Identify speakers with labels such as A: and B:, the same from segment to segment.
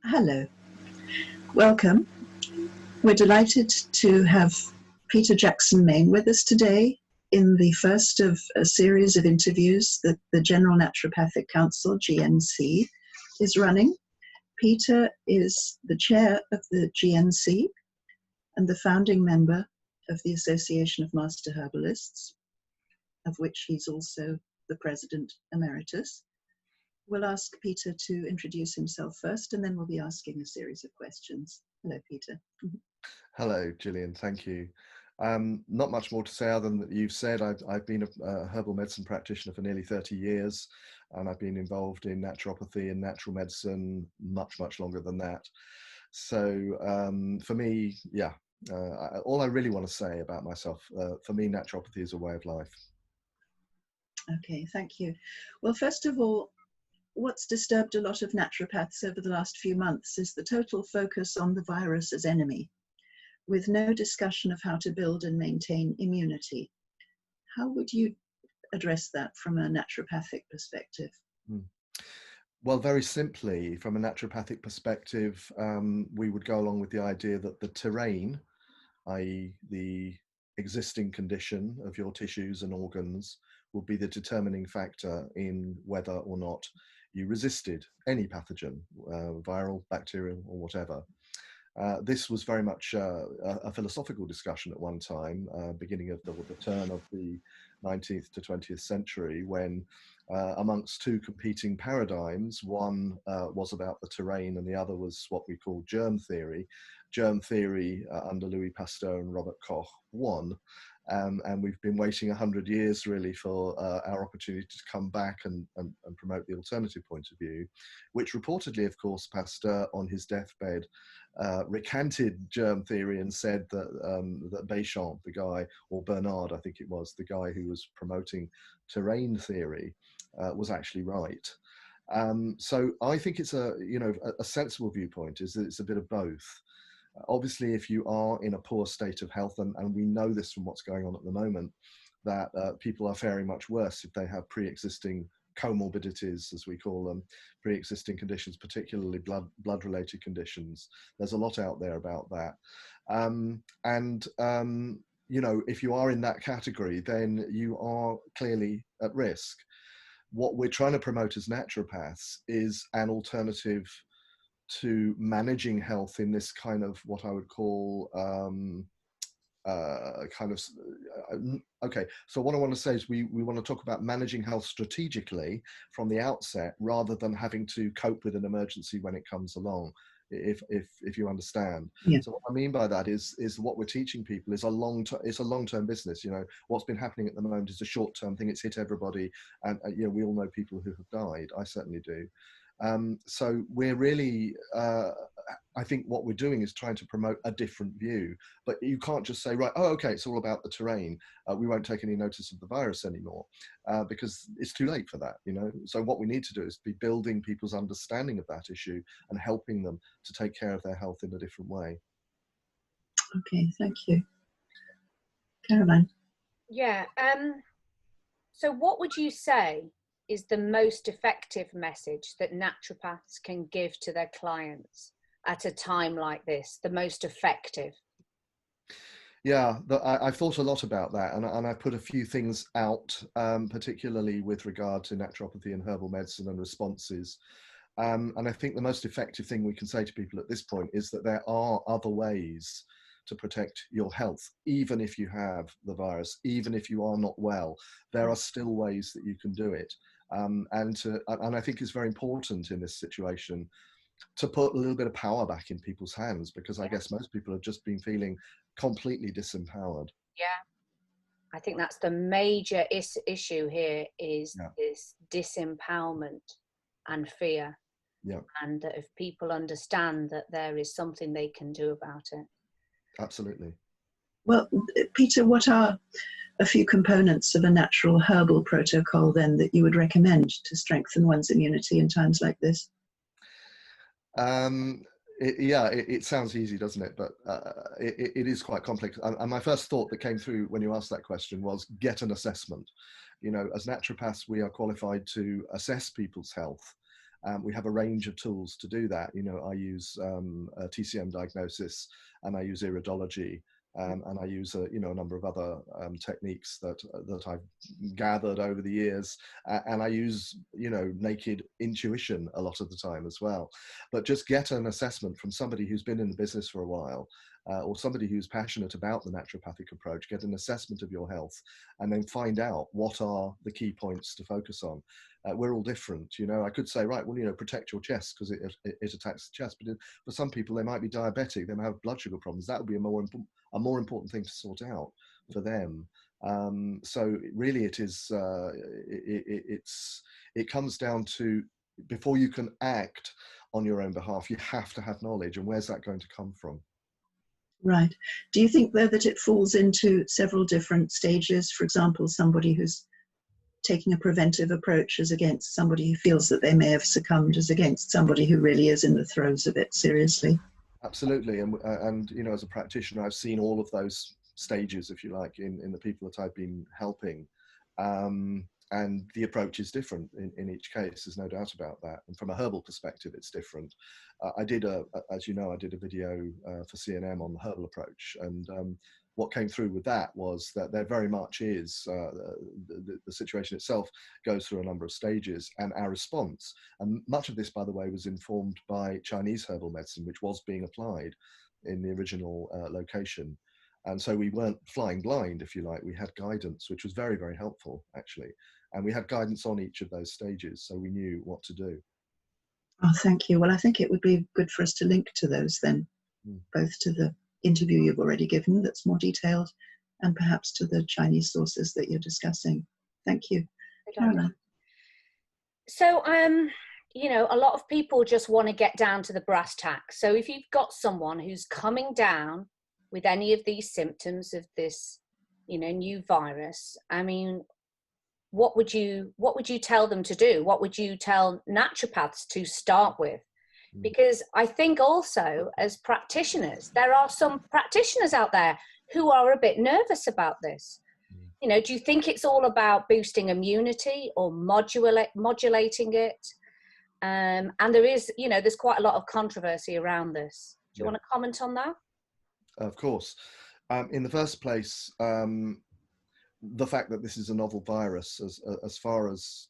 A: Hello, welcome. We're delighted to have Peter Jackson-Main with us today in the first of a series of interviews that the General Naturopathic Council, GNC, is running. Peter is the chair of the GNC and the founding member of the Association of Master Herbalists, of which he's also the president emeritus. We'll ask Peter to introduce himself first, and then we'll be asking a series of questions. Hello, Peter.
B: Hello, Gillian. Thank you. Not much more to say other than that you've said. I've been a herbal medicine practitioner for nearly 30 years, and I've been involved in naturopathy and natural medicine much longer than that. So for me, all I really want to say about myself, for me, naturopathy is a way of life.
A: Okay, thank you. Well, first of all, what's disturbed a lot of naturopaths over the last few months is the total focus on the virus as enemy, with no discussion of how to build and maintain immunity. How would you address that from a naturopathic perspective?
B: Well, very simply, from a naturopathic perspective, we would go along with the idea that the terrain, i.e. the existing condition of your tissues and organs, will be the determining factor in whether or not you resisted any pathogen, viral, bacterial, or whatever. This was very much a philosophical discussion at one time, beginning of the turn of the 19th to 20th century, when amongst two competing paradigms, one was about the terrain and the other was what we call germ theory. Germ theory under Louis Pasteur and Robert Koch won. And we've been waiting 100 years really for our opportunity to come back and promote the alternative point of view, which reportedly, of course, Pasteur on his deathbed recanted germ theory and said that, that Béchamp, the guy, or Bernard, I think it was, the guy who was promoting terrain theory, was actually right. So I think it's a sensible viewpoint is that it's a bit of both. Obviously, if you are in a poor state of health, and we know this from what's going on at the moment, that people are faring much worse if they have pre-existing comorbidities, as we call them, pre-existing conditions, particularly blood-related conditions. There's a lot out there about that. If you are in that category, then you are clearly at risk. What we're trying to promote as naturopaths is an alternative to managing health in this kind of what I would call okay, so what I want to say is we want to talk about managing health strategically from the outset rather than having to cope with an emergency when it comes along, if you understand.
A: Yeah.
B: So what I mean by that is what we're teaching people is it's a long-term business. What's been happening at the moment is a short-term thing. It's hit everybody, and we all know people who have died. I certainly do. So we're really, I think what we're doing is trying to promote a different view, but you can't just say, right, oh, okay, it's all about the terrain. We won't take any notice of the virus anymore, because it's too late for that, So what we need to do is be building people's understanding of that issue and helping them to take care of their health in a different way.
A: Okay, thank you. Caroline?
C: Yeah, so what would you say is the most effective message that naturopaths can give to their clients at a time like this, the most effective?
B: Yeah, I've thought a lot about that, and I put a few things out, particularly with regard to naturopathy and herbal medicine and responses. And I think the most effective thing we can say to people at this point is that there are other ways to protect your health, even if you have the virus, even if you are not well, there are still ways that you can do it. And I think it's very important in this situation to put a little bit of power back in people's hands, because I guess most people have just been feeling completely disempowered.
C: Yeah, I think that's the major issue here is this disempowerment and fear.
B: Yeah.
C: And that if people understand that there is something they can do about it.
B: Absolutely.
A: Well, Peter, what are a few components of a natural herbal protocol then that you would recommend to strengthen one's immunity in times like this?
B: It sounds easy, doesn't it? But it is quite complex. And my first thought that came through when you asked that question was get an assessment. As naturopaths, we are qualified to assess people's health We have a range of tools to do that. You know, I use TCM diagnosis, and I use iridology, and I use a number of other techniques that I've gathered over the years, and I use naked intuition a lot of the time as well. But just get an assessment from somebody who's been in the business for a while, or somebody who's passionate about the naturopathic approach. Get an assessment of your health, and then find out what are the key points to focus on. We're all different, I could say, right, well, protect your chest because it attacks the chest. But for some people, they might be diabetic, they might have blood sugar problems. That would be a more important thing to sort out for them. So really, it is. It comes down to, before you can act on your own behalf, you have to have knowledge. And where's that going to come from?
A: Right. Do you think, though, that it falls into several different stages? For example, somebody who's taking a preventive approach as against somebody who feels that they may have succumbed, as against somebody who really is in the throes of it seriously?
B: Absolutely. And as a practitioner, I've seen all of those stages, if you like, in the people that I've been helping. And the approach is different in each case, there's no doubt about that. And from a herbal perspective, it's different. As you know, I did a video for CNM on the herbal approach. And what came through with that was that there very much is, the situation itself goes through a number of stages, and our response, and much of this, by the way, was informed by Chinese herbal medicine, which was being applied in the original location. And so we weren't flying blind, if you like. We had guidance, which was very, very helpful, actually. And we had guidance on each of those stages, so we knew what to do.
A: Oh, thank you. Well, I think it would be good for us to link to those then, both to the interview you've already given that's more detailed, and perhaps to the Chinese sources that you're discussing. Thank you. Caroline.
C: So, a lot of people just want to get down to the brass tacks. So if you've got someone who's coming down with any of these symptoms of this, new virus, I mean, what would you tell them to do? What would you tell naturopaths to start with? Because I think also, as practitioners, there are some practitioners out there who are a bit nervous about this. Do you think it's all about boosting immunity or modulating it? And there is, there's quite a lot of controversy around this. Do you want to comment on that?
B: Of course. In the first place, the fact that this is a novel virus, as far as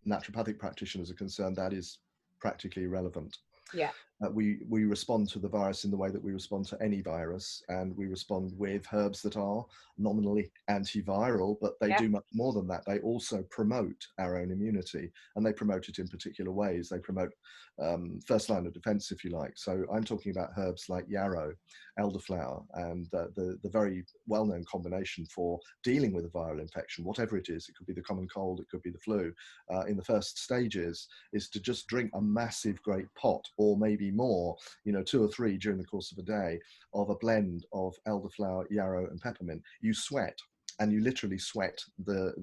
B: naturopathic practitioners are concerned, that is practically irrelevant.
C: Yeah.
B: We respond to the virus in the way that we respond to any virus, and we respond with herbs that are nominally antiviral, but they do much more than that. They also promote our own immunity, and they promote it in particular ways. They promote first line of defense, if you like. So I'm talking about herbs like yarrow, elderflower, and the very well-known combination for dealing with a viral infection, whatever it is. It could be the common cold, it could be the flu. In the first stages is to just drink a massive great pot, or maybe more, 2 or 3 during the course of a day, of a blend of elderflower, yarrow, and peppermint. You sweat, and you literally sweat the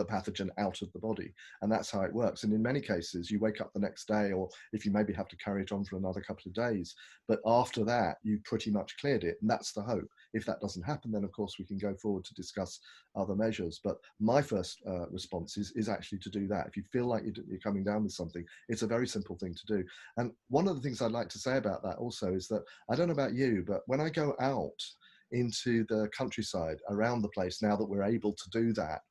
B: pathogen out of the body. And that's how it works. And in many cases, you wake up the next day, or if you maybe have to carry it on for another couple of days, but after that, you pretty much cleared it. And that's the hope. If that doesn't happen, then of course we can go forward to discuss other measures. But my first response is actually to do that. If you feel like you're coming down with something, it's a very simple thing to do. And one of the things I'd like to say about that also is that, I don't know about you, but when I go out into the countryside around the place, now that we're able to do that,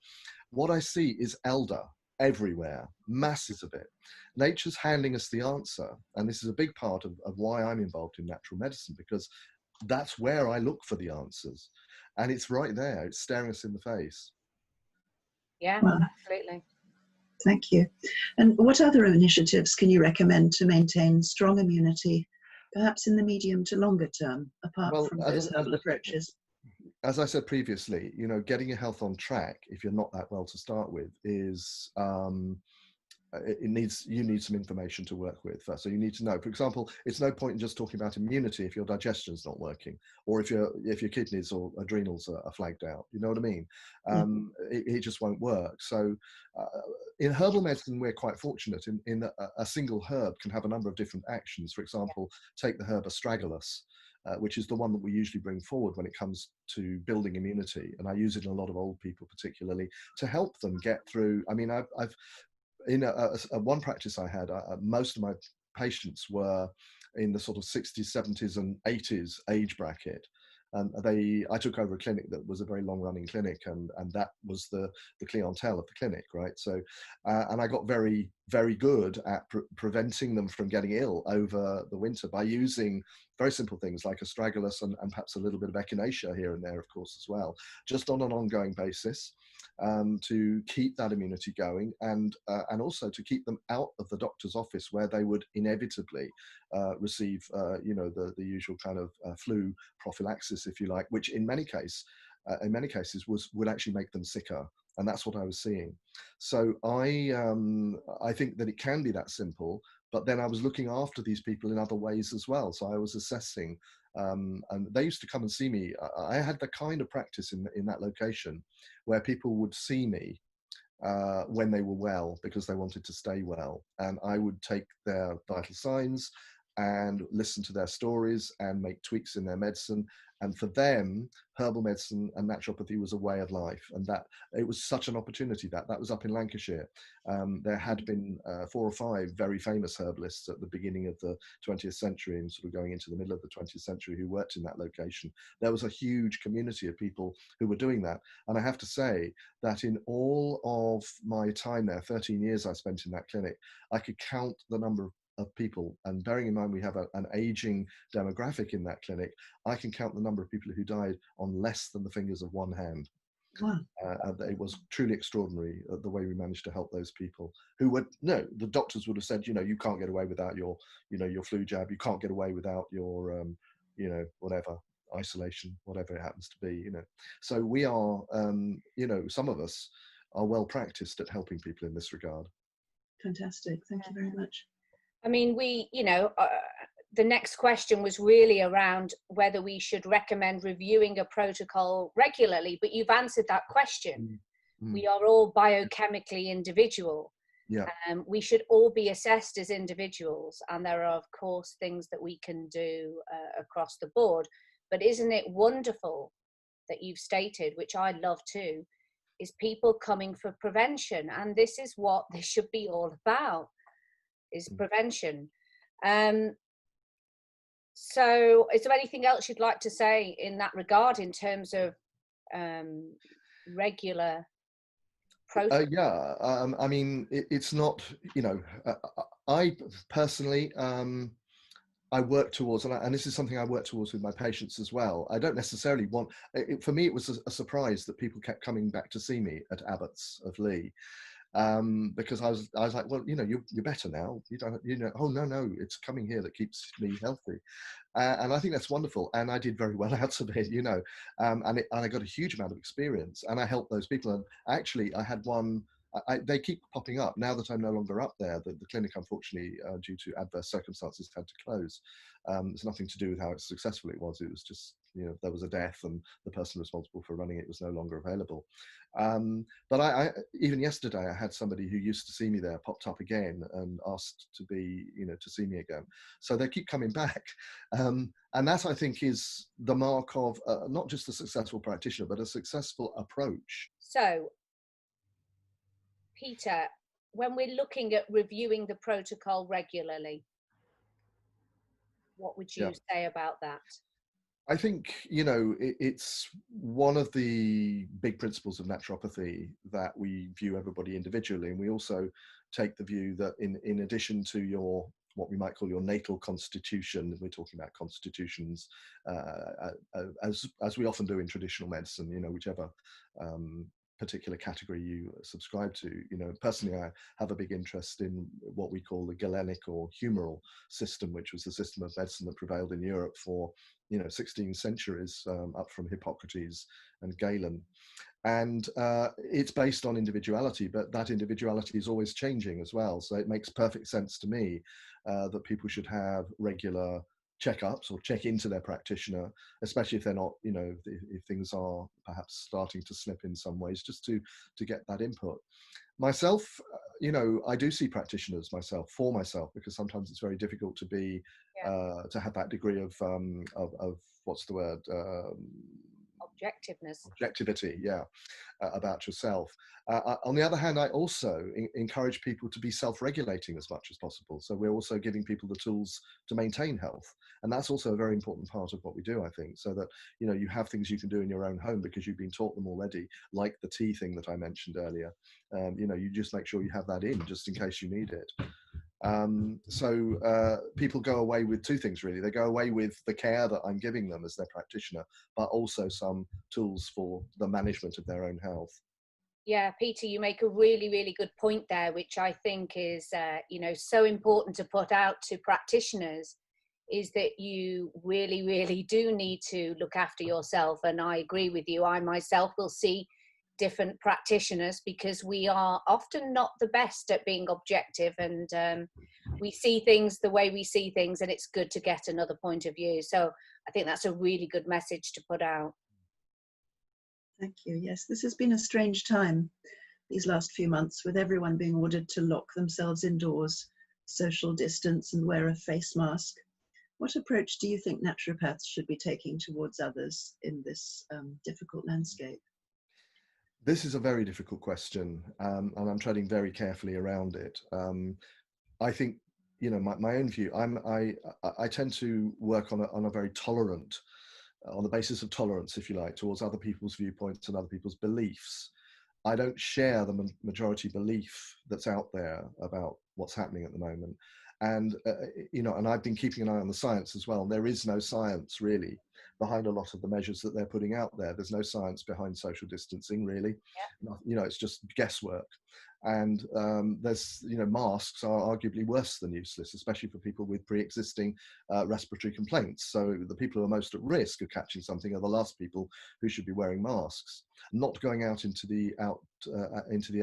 B: what I see is elder everywhere, masses of it. Nature's handing us the answer. And this is a big part of why I'm involved in natural medicine, because that's where I look for the answers. And it's right there, it's staring us in the face.
C: Yeah, absolutely.
A: Thank you. And what other initiatives can you recommend to maintain strong immunity, perhaps in the medium to longer term, apart from those herbal approaches?
B: As I said previously, getting your health on track, if you're not that well to start with, is you need some information to work with first. So you need to know, for example, it's no point in just talking about immunity if your digestion's not working, or if your kidneys or adrenals are flagged out. You know what I mean? It just won't work. So in herbal medicine, we're quite fortunate in that a single herb can have a number of different actions. For example, take the herb astragalus, which is the one that we usually bring forward when it comes to building immunity. And I use it in a lot of old people, particularly to help them get through. I mean, I've in one practice I had, most of my patients were in the sort of 60s, 70s, and 80s age bracket. I took over a clinic that was a very long-running clinic, and that was the clientele of the clinic, right? So, and I got very, very good at preventing them from getting ill over the winter by using very simple things like astragalus and perhaps a little bit of echinacea here and there, of course, as well, just on an ongoing basis. To keep that immunity going, and also to keep them out of the doctor's office, where they would inevitably receive, the usual kind of flu prophylaxis, if you like, which in many cases would actually make them sicker. And that's what I was seeing. So I think that it can be that simple. But then I was looking after these people in other ways as well. So I was assessing, and they used to come and see me. I had the kind of practice in that location where people would see me when they were well because they wanted to stay well. And I would take their vital signs and listen to their stories and make tweaks in their medicine. And for them, herbal medicine and naturopathy was a way of life. And that it was such an opportunity. That was up in Lancashire. There had been 4 or 5 very famous herbalists at the beginning of the 20th century and sort of going into the middle of the 20th century who worked in that location. There was a huge community of people who were doing that. And I have to say that in all of my time there, 13 years I spent in that clinic, I could count the number of people, and bearing in mind we have an aging demographic in that clinic, I can count the number of people who died on less than the fingers of one hand.
A: Wow.
B: It was truly extraordinary the way we managed to help those people who were, no, the doctors would have said, you can't get away without your flu jab, you can't get away without your whatever, isolation, whatever it happens to be, So we are, some of us are well practiced at helping people in this regard.
A: Fantastic. Thank you very much.
C: I mean, the next question was really around whether we should recommend reviewing a protocol regularly, but you've answered that question. Mm-hmm. We are all biochemically individual.
B: Yeah.
C: We should all be assessed as individuals, and there are, of course, things that we can do across the board. But isn't it wonderful that you've stated, which I love too, is people coming for prevention, and this is what this should be all about. Is prevention. So is there anything else you'd like to say in that regard in terms of regular protocol?
B: I mean, it's not, I personally, I work towards, and this is something I work towards with my patients as well. I don't necessarily want, for me, it was a surprise that people kept coming back to see me at Abbott's of Lee. Because I was like, well, you're better now. You don't, oh no, it's coming here that keeps me healthy, and I think that's wonderful. And I did very well out of it, and I got a huge amount of experience, and I helped those people. And actually, I had one. They keep popping up now that I'm no longer up there. The clinic, unfortunately, due to adverse circumstances, had to close. It's nothing to do with how successful it was. It was just, there was a death, and the person responsible for running it was no longer available. But I even yesterday, I had somebody who used to see me there popped up again and asked to be, to see me again. So they keep coming back. And that, I think, is the mark of not just a successful practitioner, but a successful approach.
C: So, Peter, when we're looking at reviewing the protocol regularly, what would you say about that?
B: I think, it's one of the big principles of naturopathy that we view everybody individually. And we also take the view that in addition to what we might call your natal constitution, we're talking about constitutions, as we often do in traditional medicine, whichever particular category you subscribe to. Personally, I have a big interest in what we call the Galenic or humoral system, which was the system of medicine that prevailed in Europe for 16 centuries, up from Hippocrates and Galen. And it's based on individuality, but that individuality is always changing as well. So it makes perfect sense to me that people should have regular checkups or check into their practitioner, especially if they're not, if things are perhaps starting to slip in some ways, just to get that input. Myself, I do see practitioners for myself, because sometimes it's very difficult to be to have that degree of what's the word,
C: objectiveness.
B: Objectivity, yeah, about yourself. On the other hand, I also encourage people to be self-regulating as much as possible. So we're also giving people the tools to maintain health. And that's also a very important part of what we do, I think, so that, you know, you have things you can do in your own home because you've been taught them already, like the tea thing that I mentioned earlier. You know, you just make sure you have that in just in case you need it. People go away with two things, really. They go away with the care that I'm giving them as their practitioner, but also some tools for the management of their own health.
C: Yeah, Peter, you make a really, really good point there, which I think is, you know, so important to put out to practitioners, is that you really, really do need to look after yourself. And I agree with you. I myself will see different practitioners because we are often not the best at being objective, and we see things the way we see things, and it's good to get another point of view. So I think that's a really good message to put out.
A: Thank you. Yes, this has been a strange time, these last few months, with everyone being ordered to lock themselves indoors, social distance, and wear a face mask. What approach do you think naturopaths should be taking towards others in this difficult landscape?
B: This is a very difficult question, and I'm treading very carefully around it. I think, you know, my own view, I tend to work on a very tolerant, on the basis of tolerance, if you like, towards other people's viewpoints and other people's beliefs. I don't share the majority belief that's out there about what's happening at the moment. And, you know, and I've been keeping an eye on the science as well. There is no science really behind a lot of the measures that they're putting out there. There's no science behind social distancing really. Yeah. You know, it's just guesswork. And there's, you know, masks are arguably worse than useless, especially for people with pre-existing respiratory complaints. So the people who are most at risk of catching something are the last people who should be wearing masks. Not going out into the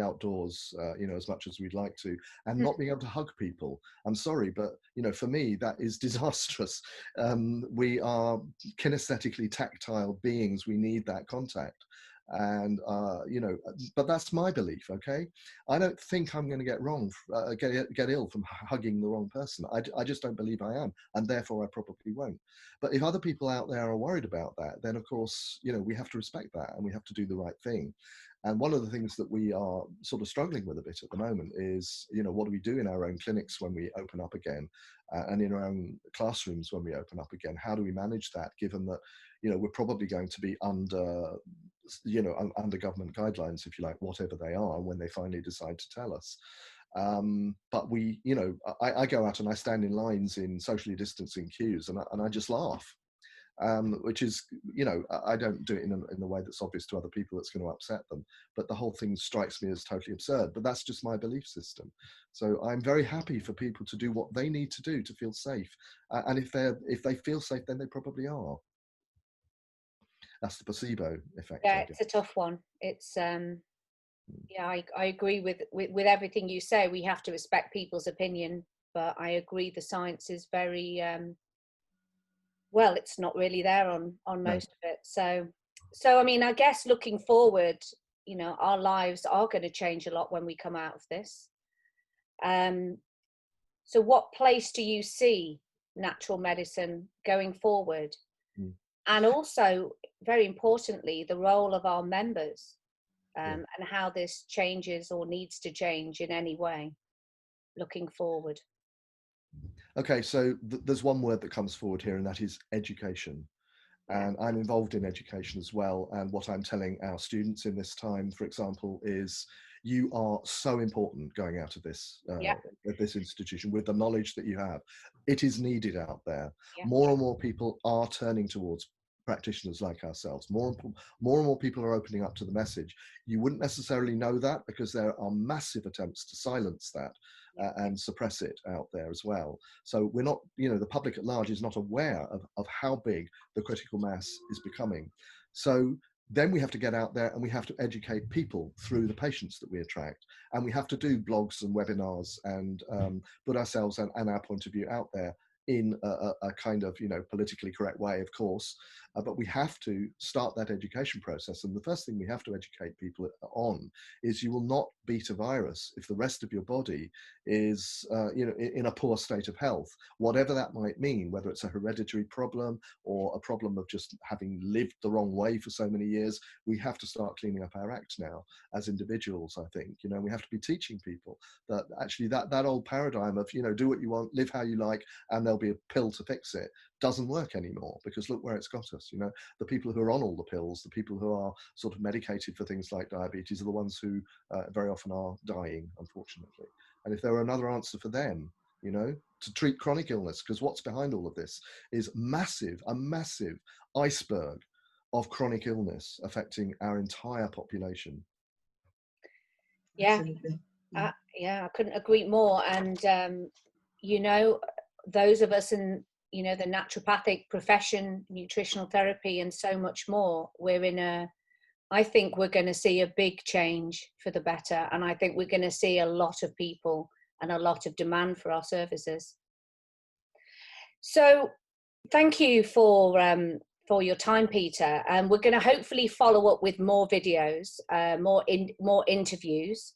B: outdoors, you know, as much as we'd like to, and not being able to hug people. I'm sorry, but, you know, for me that is disastrous. We are kinesthetically tactile beings. We need that contact. And you know, but that's my belief. Okay, I don't think I'm going to get ill from hugging the wrong person. I just don't believe I am, and therefore I probably won't. But if other people out there are worried about that, then of course, you know, we have to respect that and we have to do the right thing. And one of the things that we are sort of struggling with a bit at the moment is, you know, what do we do in our own clinics when we open up again, and in our own classrooms when we open up again? How do we manage that, given that, you know, we're probably going to be under, you know, under government guidelines, if you like, whatever they are, when they finally decide to tell us. But we, you know, I go out and I stand in lines in socially distancing queues, and I just laugh. Which is, you know, I don't do it in the way that's obvious to other people that's going to upset them, but the whole thing strikes me as totally absurd. But that's just my belief system. So I'm very happy for people to do what they need to do to feel safe, and if they feel safe, then they probably are. That's the placebo effect.
C: Yeah, it's a tough one. It's yeah, I agree with everything you say. We have to respect people's opinion, but I agree the science is very well, it's not really there on most of it. So I mean, I guess looking forward, you know, our lives are going to change a lot when we come out of this. So what place do you see natural medicine going forward? And also, very importantly, the role of our members, and how this changes or needs to change in any way looking forward.
B: Okay, so there's one word that comes forward here, and that is education. And I'm involved in education as well. And what I'm telling our students in this time, for example, is you are so important going out of this institution with the knowledge that you have. It is needed out there. More and more people are turning towards practitioners like ourselves. More and more people are opening up to the message. You wouldn't necessarily know that because there are massive attempts to silence that and suppress it out there as well. So we're not, you know, the public at large is not aware of how big the critical mass is becoming. So then we have to get out there and we have to educate people through the patients that we attract. And we have to do blogs and webinars and put ourselves and our point of view out there in a kind of, politically correct way, of course, but we have to start that education process. And the first thing we have to educate people on is you will not beat a virus if the rest of your body is, in a poor state of health, whatever that might mean, whether it's a hereditary problem or a problem of just having lived the wrong way for so many years. We have to start cleaning up our act now as individuals, I think. We have to be teaching people that actually that old paradigm of, do what you want, live how you like, and there'll be a pill to fix it, doesn't work anymore, because look where it's got us. The people who are on all the pills, the people who are sort of medicated for things like diabetes, are the ones who very often are dying, unfortunately. And if there were another answer for them, to treat chronic illness, because what's behind all of this is a massive iceberg of chronic illness affecting our entire population.
C: Yeah. Yeah, I couldn't agree more. And those of us in the naturopathic profession, nutritional therapy, and so much more, I think we're going to see a big change for the better, and I think we're going to see a lot of people and a lot of demand for our services. So thank you for your time, Peter, and we're going to hopefully follow up with more videos, more interviews.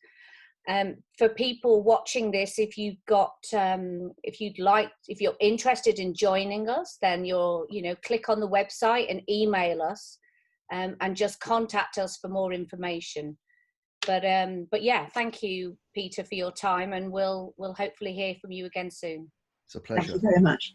C: For people watching this, if you're interested in joining us, then click on the website and email us, and just contact us for more information. But yeah, thank you, Peter, for your time, and we'll hopefully hear from you again soon.
B: It's a pleasure.
A: Thank you very much.